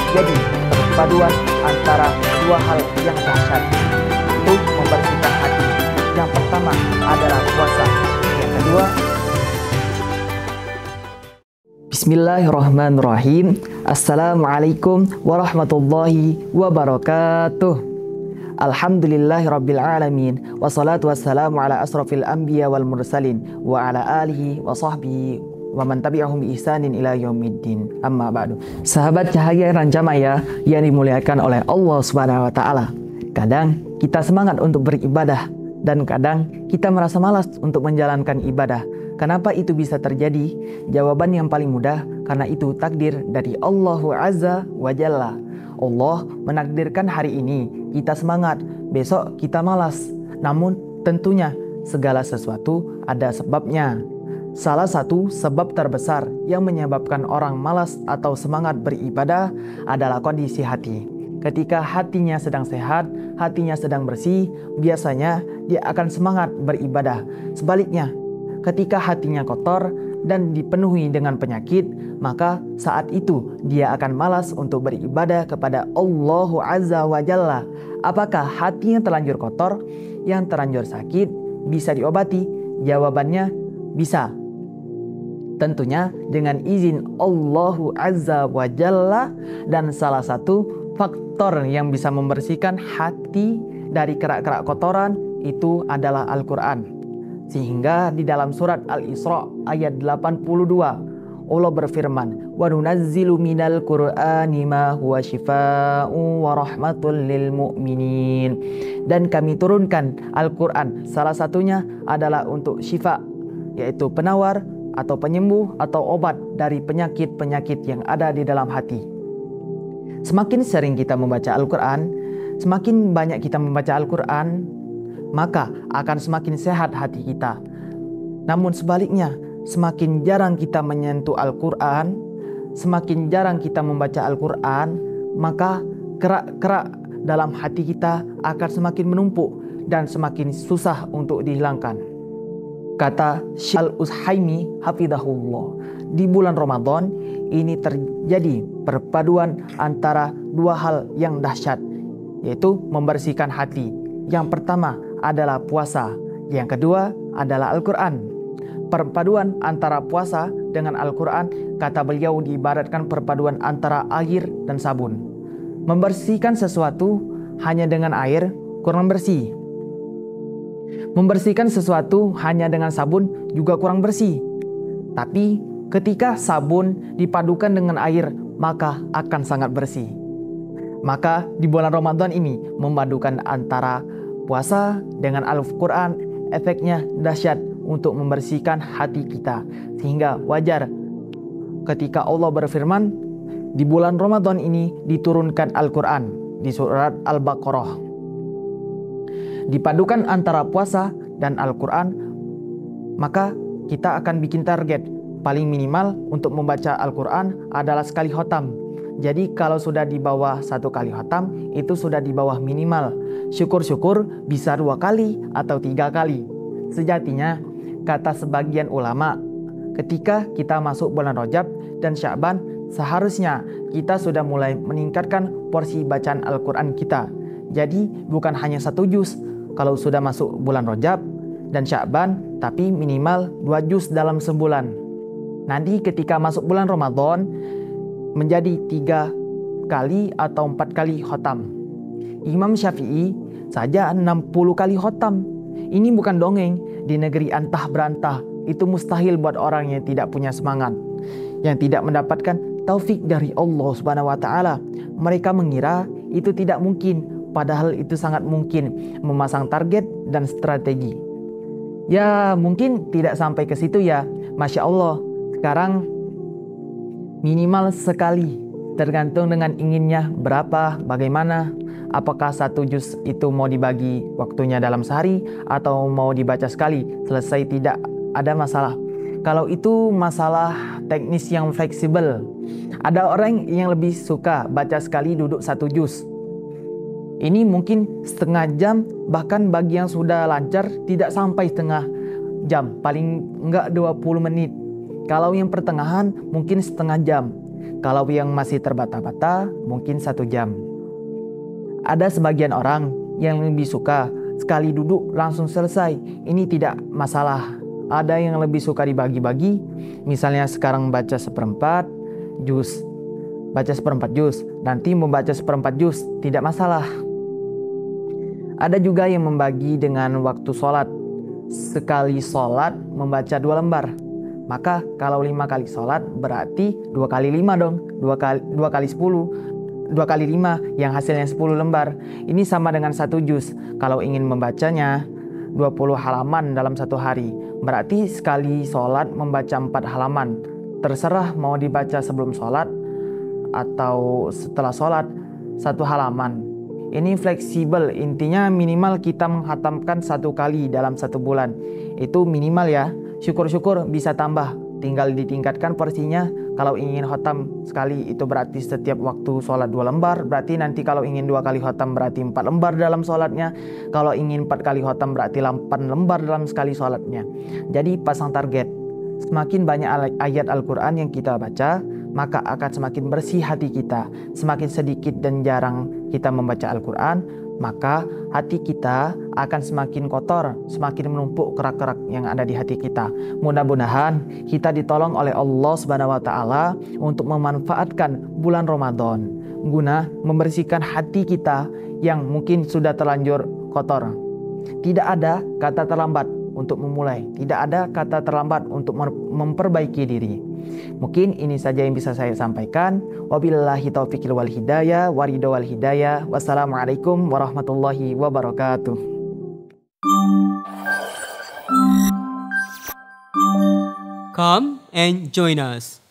terjadi perpaduan antara dua hal yang dahsyat, itu membersihkan hati. Yang pertama adalah puasa, yang kedua Bismillahirrahmanirrahim. Assalamualaikum warahmatullahi wabarakatuh. Alhamdulillahirrabbilalamin. Wassalatu wassalamu ala asrafil anbiya wal mursalin wa ala alihi wa sahbihi wa man tabi'ahum bi ihsanin ila yaumiddin. Amma ba'du. Sahabat cahaya Rancamaya yang dimuliakan oleh Allah Subhanahu wa taala. Kadang kita semangat untuk beribadah dan kadang kita merasa malas untuk menjalankan ibadah. Kenapa itu bisa terjadi? Jawaban yang paling mudah, karena itu takdir dari Allah Azza wa Jalla. Allah menakdirkan hari ini kita semangat, besok kita malas. Namun tentunya segala sesuatu ada sebabnya. Salah satu sebab terbesar yang menyebabkan orang malas atau semangat beribadah adalah kondisi hati. Ketika hatinya sedang sehat, hatinya sedang bersih, biasanya dia akan semangat beribadah. Sebaliknya, ketika hatinya kotor dan dipenuhi dengan penyakit, maka saat itu dia akan malas untuk beribadah kepada Allah Azza wa Jalla. Apakah hatinya terlanjur kotor, yang terlanjur sakit, bisa diobati? Jawabannya bisa. Tentunya dengan izin Allah Azza wa Jalla, dan salah satu faktor yang bisa membersihkan hati dari kerak-kerak kotoran itu adalah Al-Quran. Sehingga di dalam surat Al-Isra ayat 82 Allah berfirman, "Wa nunazzilu minal Qur'ani ma huwa syifaa'un wa rahmatul lil mu'minin." Dan kami turunkan Al-Quran, salah satunya adalah untuk syifa, yaitu penawar atau penyembuh atau obat dari penyakit-penyakit yang ada di dalam hati. Semakin sering kita membaca Al-Quran, semakin banyak kita membaca Al-Quran, maka akan semakin sehat hati kita. Namun sebaliknya, semakin jarang kita menyentuh Al-Quran, semakin jarang kita membaca Al-Quran, maka kerak-kerak dalam hati kita akan semakin menumpuk dan semakin susah untuk dihilangkan. Kata Syekh Al-Utsaimin hafizahullah, di bulan Ramadan ini terjadi perpaduan antara dua hal yang dahsyat, yaitu membersihkan hati. Yang pertama adalah puasa, yang kedua adalah Al-Quran. Perpaduan antara puasa dengan Al-Quran, kata beliau, diibaratkan perpaduan antara air dan sabun. Membersihkan sesuatu hanya dengan air kurang bersih. Membersihkan sesuatu hanya dengan sabun juga kurang bersih. Tapi ketika sabun dipadukan dengan air, maka akan sangat bersih. Maka di bulan Ramadan ini memadukan antara puasa dengan Al-Quran, efeknya dahsyat untuk membersihkan hati kita. Sehingga wajar ketika Allah berfirman, di bulan Ramadan ini diturunkan Al-Quran di surat Al-Baqarah. Dipadukan antara puasa dan Al-Quran, maka kita akan bikin target. Paling minimal untuk membaca Al-Quran adalah sekali khotam. Jadi kalau sudah di bawah 1 kali khatam, itu sudah di bawah minimal. Syukur-syukur bisa 2 kali atau 3 kali. Sejatinya, kata sebagian ulama, ketika kita masuk bulan Rajab dan Sya'ban, seharusnya kita sudah mulai meningkatkan porsi bacaan Al-Quran kita. Jadi bukan hanya 1 juz kalau sudah masuk bulan Rajab dan Sya'ban, tapi minimal 2 juz dalam sebulan. Nanti ketika masuk bulan Ramadan, menjadi 3 kali atau 4 kali khotam. Imam Syafi'i saja 60 kali khotam. Ini bukan dongeng. Di negeri antah berantah, itu mustahil buat orang yang tidak punya semangat, yang tidak mendapatkan taufik dari Allah Subhanahu wa taala. Mereka mengira itu tidak mungkin, padahal itu sangat mungkin. Memasang target dan strategi. Ya mungkin tidak sampai ke situ ya. Masya Allah, sekarang minimal sekali, tergantung dengan inginnya berapa, bagaimana. Apakah 1 juz itu mau dibagi waktunya dalam sehari atau mau dibaca sekali selesai, tidak ada masalah. Kalau itu masalah teknis yang fleksibel. Ada orang yang lebih suka baca sekali duduk 1 juz. Ini mungkin setengah jam, bahkan bagi yang sudah lancar tidak sampai setengah jam, paling enggak 20 menit. Kalau yang pertengahan mungkin setengah jam. Kalau yang masih terbata-bata, mungkin 1 jam. Ada sebagian orang yang lebih suka sekali duduk langsung selesai. Ini tidak masalah. Ada yang lebih suka dibagi-bagi. Misalnya sekarang baca 1/4 juz, baca 1/4 juz, nanti membaca 1/4 juz, tidak masalah. Ada juga yang membagi dengan waktu sholat. Sekali sholat membaca 2 lembar. Maka kalau 5 kali sholat berarti 2 kali 5 dong. 2 kali 10. 2 kali 5 yang hasilnya 10 lembar. Ini sama dengan 1 juz. Kalau ingin membacanya 20 halaman dalam 1 hari. Berarti sekali sholat membaca 4 halaman. Terserah mau dibaca sebelum sholat atau setelah sholat 1 halaman. Ini fleksibel, intinya minimal kita menghatamkan 1 kali dalam 1 bulan. Itu minimal ya, syukur-syukur bisa tambah. Tinggal ditingkatkan porsinya. Kalau ingin khotam sekali itu berarti setiap waktu sholat 2 lembar. Berarti nanti kalau ingin 2 kali khotam berarti 4 lembar dalam sholatnya. Kalau ingin 4 kali khotam berarti 8 lembar dalam sekali sholatnya. Jadi pasang target. Semakin banyak ayat Al-Quran yang kita baca, maka akan semakin bersih hati kita. Semakin sedikit dan jarang kita membaca Al-Quran, maka hati kita akan semakin kotor, semakin menumpuk kerak-kerak yang ada di hati kita. Mudah-mudahan kita ditolong oleh Allah Subhanahu wa Ta'ala untuk memanfaatkan bulan Ramadan guna membersihkan hati kita yang mungkin sudah terlanjur kotor. Tidak ada kata terlambat untuk memulai, tidak ada kata terlambat untuk memperbaiki diri. Mungkin ini saja yang bisa saya sampaikan. Wabillahi taufiqil wal hidayah, waridho wal hidayah. Wassalamualaikum warahmatullahi wabarakatuh. Come and join us.